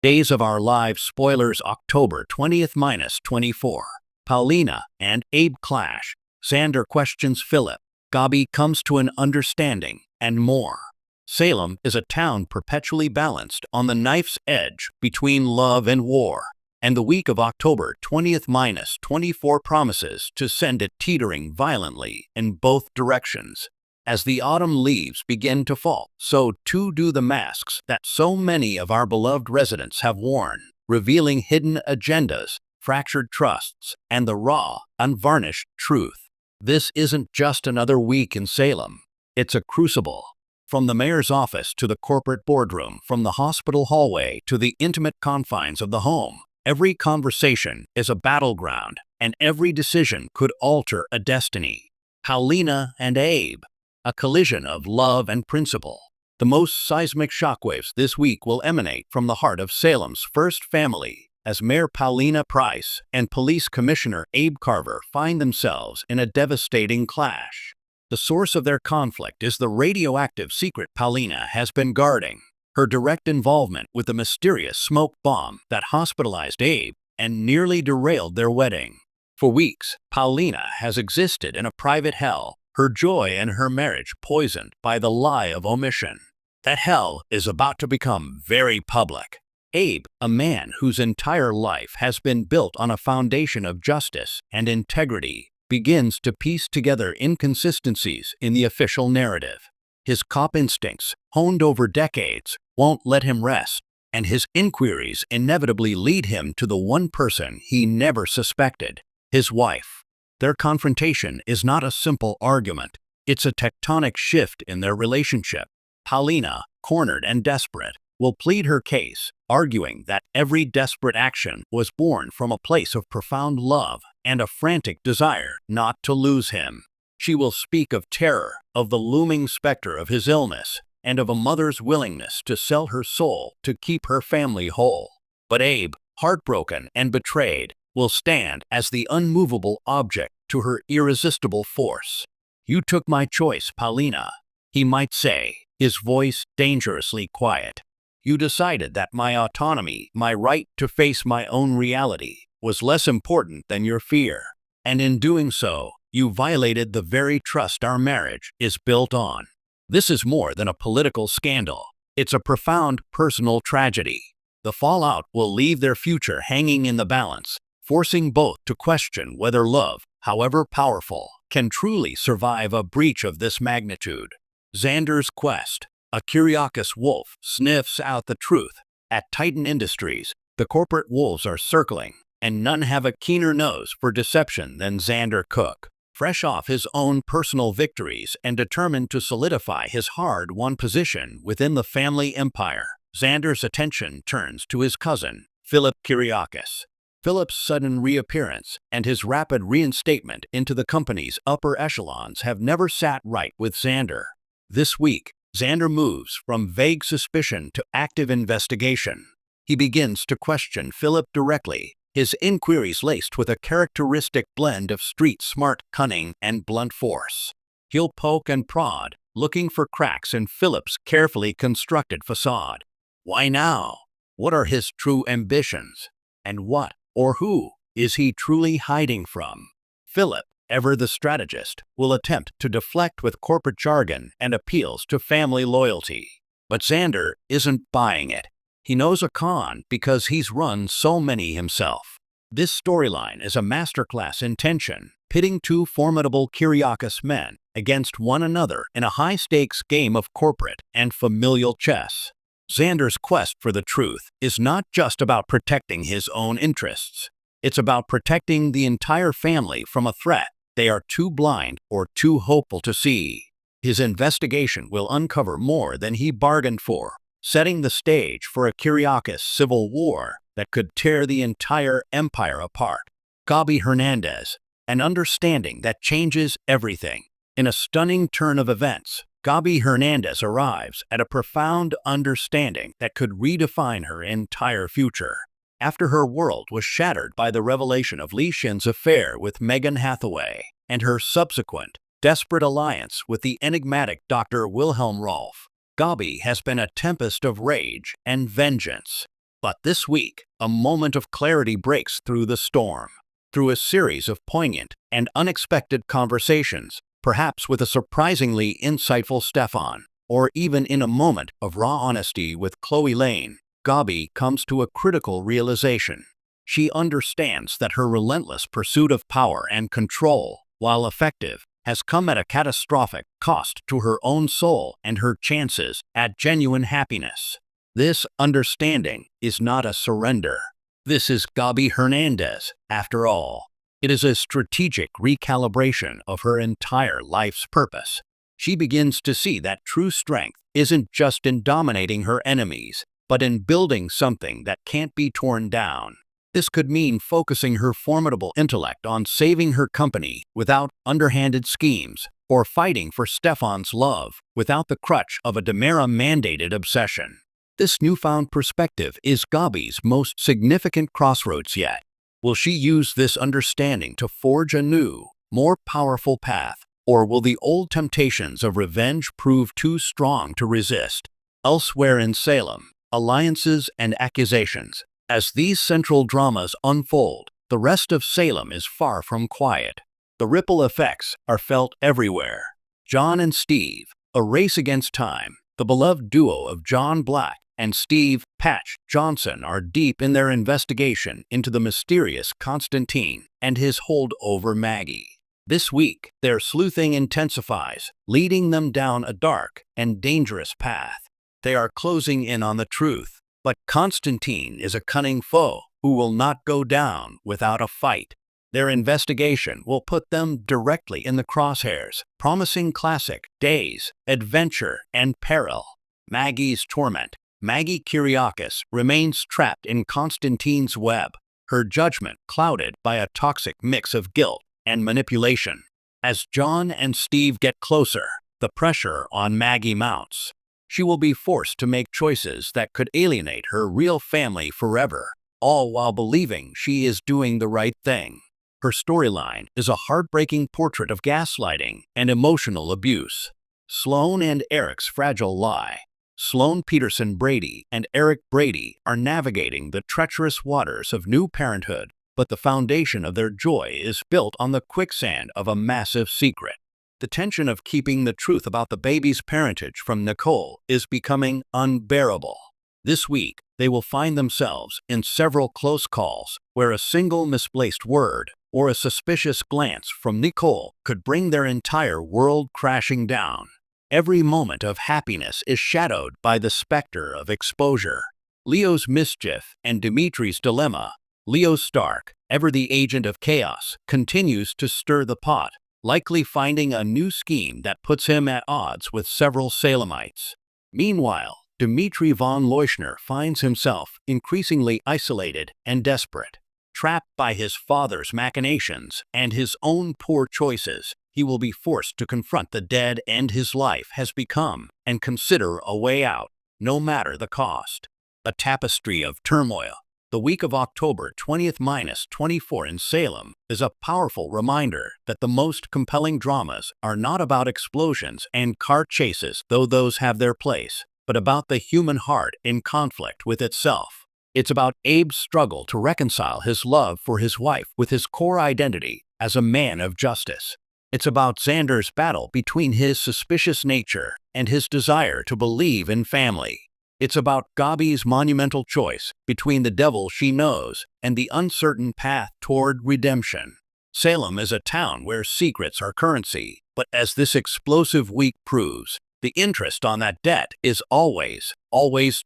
Days of Our Lives spoilers October 20th minus 24. Paulina and Abe clash. Xander questions Philip. Gabi comes to an understanding, and more. Salem is a town perpetually balanced on the knife's edge between love and war, and the week of October 20th minus 24 promises to send it teetering violently in both directions. As the autumn leaves begin to fall, so too do the masks that so many of our beloved residents have worn, revealing hidden agendas, fractured trusts, and the raw, unvarnished truth. This isn't just another week in Salem. It's a crucible. From the mayor's office to the corporate boardroom, from the hospital hallway to the intimate confines of the home, every conversation is a battleground, and every decision could alter a destiny. Paulina and Abe. A collision of love and principle. The most seismic shockwaves this week will emanate from the heart of Salem's first family, as Mayor Paulina Price and Police Commissioner Abe Carver find themselves in a devastating clash. The source of their conflict is the radioactive secret Paulina has been guarding, her direct involvement with the mysterious smoke bomb that hospitalized Abe and nearly derailed their wedding. For weeks, Paulina has existed in a private hell, her joy and her marriage poisoned by the lie of omission. That hell is about to become very public. Abe, a man whose entire life has been built on a foundation of justice and integrity, begins to piece together inconsistencies in the official narrative. His cop instincts, honed over decades, won't let him rest, and his inquiries inevitably lead him to the one person he never suspected, his wife. Their confrontation is not a simple argument. It's a tectonic shift in their relationship. Paulina, cornered and desperate, will plead her case, arguing that every desperate action was born from a place of profound love and a frantic desire not to lose him. She will speak of terror, of the looming specter of his illness, and of a mother's willingness to sell her soul to keep her family whole. But Abe, heartbroken and betrayed, will stand as the unmovable object to her irresistible force. "You took my choice, Paulina," he might say, his voice dangerously quiet. "You decided that my autonomy, my right to face my own reality, was less important than your fear. And in doing so, you violated the very trust our marriage is built on." This is more than a political scandal. It's a profound personal tragedy. The fallout will leave their future hanging in the balance, forcing both to question whether love, however powerful, can truly survive a breach of this magnitude. Xander's quest. A curious wolf sniffs out the truth. At Titan Industries, the corporate wolves are circling, and none have a keener nose for deception than Xander Cook. Fresh off his own personal victories and determined to solidify his hard-won position within the family empire, Xander's attention turns to his cousin, Philip Kyriakis. Philip's sudden reappearance and his rapid reinstatement into the company's upper echelons have never sat right with Xander. This week, Xander moves from vague suspicion to active investigation. He begins to question Philip directly, his inquiries laced with a characteristic blend of street-smart cunning and blunt force. He'll poke and prod, looking for cracks in Philip's carefully constructed facade. Why now? What are his true ambitions? And what, or who, is he truly hiding from? Philip, ever the strategist, will attempt to deflect with corporate jargon and appeals to family loyalty. But Xander isn't buying it. He knows a con because he's run so many himself. This storyline is a masterclass in tension, pitting two formidable Kyriakis men against one another in a high-stakes game of corporate and familial chess. Xander's quest for the truth is not just about protecting his own interests. It's about protecting the entire family from a threat they are too blind or too hopeful to see. His investigation will uncover more than he bargained for, setting the stage for a Kyriakis civil war that could tear the entire empire apart. Gabi Hernandez, an understanding that changes everything. In a stunning turn of events, Gabi Hernandez arrives at a profound understanding that could redefine her entire future. After her world was shattered by the revelation of Li Xin's affair with Megan Hathaway and her subsequent, desperate alliance with the enigmatic Dr. Wilhelm Rolf, Gabi has been a tempest of rage and vengeance. But this week, a moment of clarity breaks through the storm. Through a series of poignant and unexpected conversations, perhaps with a surprisingly insightful Stefan, or even in a moment of raw honesty with Chloe Lane, Gabi comes to a critical realization. She understands that her relentless pursuit of power and control, while effective, has come at a catastrophic cost to her own soul and her chances at genuine happiness. This understanding is not a surrender. This is Gabi Hernandez, after all. It is a strategic recalibration of her entire life's purpose. She begins to see that true strength isn't just in dominating her enemies, but in building something that can't be torn down. This could mean focusing her formidable intellect on saving her company without underhanded schemes, or fighting for Stefan's love without the crutch of a Demera-mandated obsession. This newfound perspective is Gabi's most significant crossroads yet. Will she use this understanding to forge a new, more powerful path, or will the old temptations of revenge prove too strong to resist? Elsewhere in Salem, alliances and accusations. As these central dramas unfold, the rest of Salem is far from quiet. The ripple effects are felt everywhere. John and Steve, a race against time. The beloved duo of John Black and Steve "Patch" Johnson are deep in their investigation into the mysterious Constantine and his hold over Maggie. This week, their sleuthing intensifies, leading them down a dark and dangerous path. They are closing in on the truth, but Constantine is a cunning foe who will not go down without a fight. Their investigation will put them directly in the crosshairs, promising classic days, adventure, and peril. Maggie's torment. Maggie Kyriakis remains trapped in Constantine's web, her judgment clouded by a toxic mix of guilt and manipulation. As John and Steve get closer, the pressure on Maggie mounts. She will be forced to make choices that could alienate her real family forever, all while believing she is doing the right thing. Her storyline is a heartbreaking portrait of gaslighting and emotional abuse. Sloane and Eric's fragile lie. Sloane Peterson Brady and Eric Brady are navigating the treacherous waters of new parenthood, but the foundation of their joy is built on the quicksand of a massive secret. The tension of keeping the truth about the baby's parentage from Nicole is becoming unbearable. This week, they will find themselves in several close calls where a single misplaced word or a suspicious glance from Nicole could bring their entire world crashing down. Every moment of happiness is shadowed by the specter of exposure. Leo's mischief and Dimitri's dilemma. Leo Stark, ever the agent of chaos, continues to stir the pot, likely finding a new scheme that puts him at odds with several Salemites. Meanwhile, Dimitri von Leuschner finds himself increasingly isolated and desperate. Trapped by his father's machinations and his own poor choices, he will be forced to confront the dead end his life has become and consider a way out, no matter the cost. A tapestry of turmoil. The week of October 20th-24 in Salem is a powerful reminder that the most compelling dramas are not about explosions and car chases, though those have their place, but about the human heart in conflict with itself. It's about Abe's struggle to reconcile his love for his wife with his core identity as a man of justice. It's about Xander's battle between his suspicious nature and his desire to believe in family. It's about Gabi's monumental choice between the devil she knows and the uncertain path toward redemption. Salem is a town where secrets are currency, but as this explosive week proves, the interest on that debt is always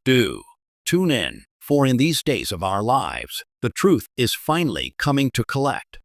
due. Tune in, for in these days of our lives, the truth is finally coming to collect.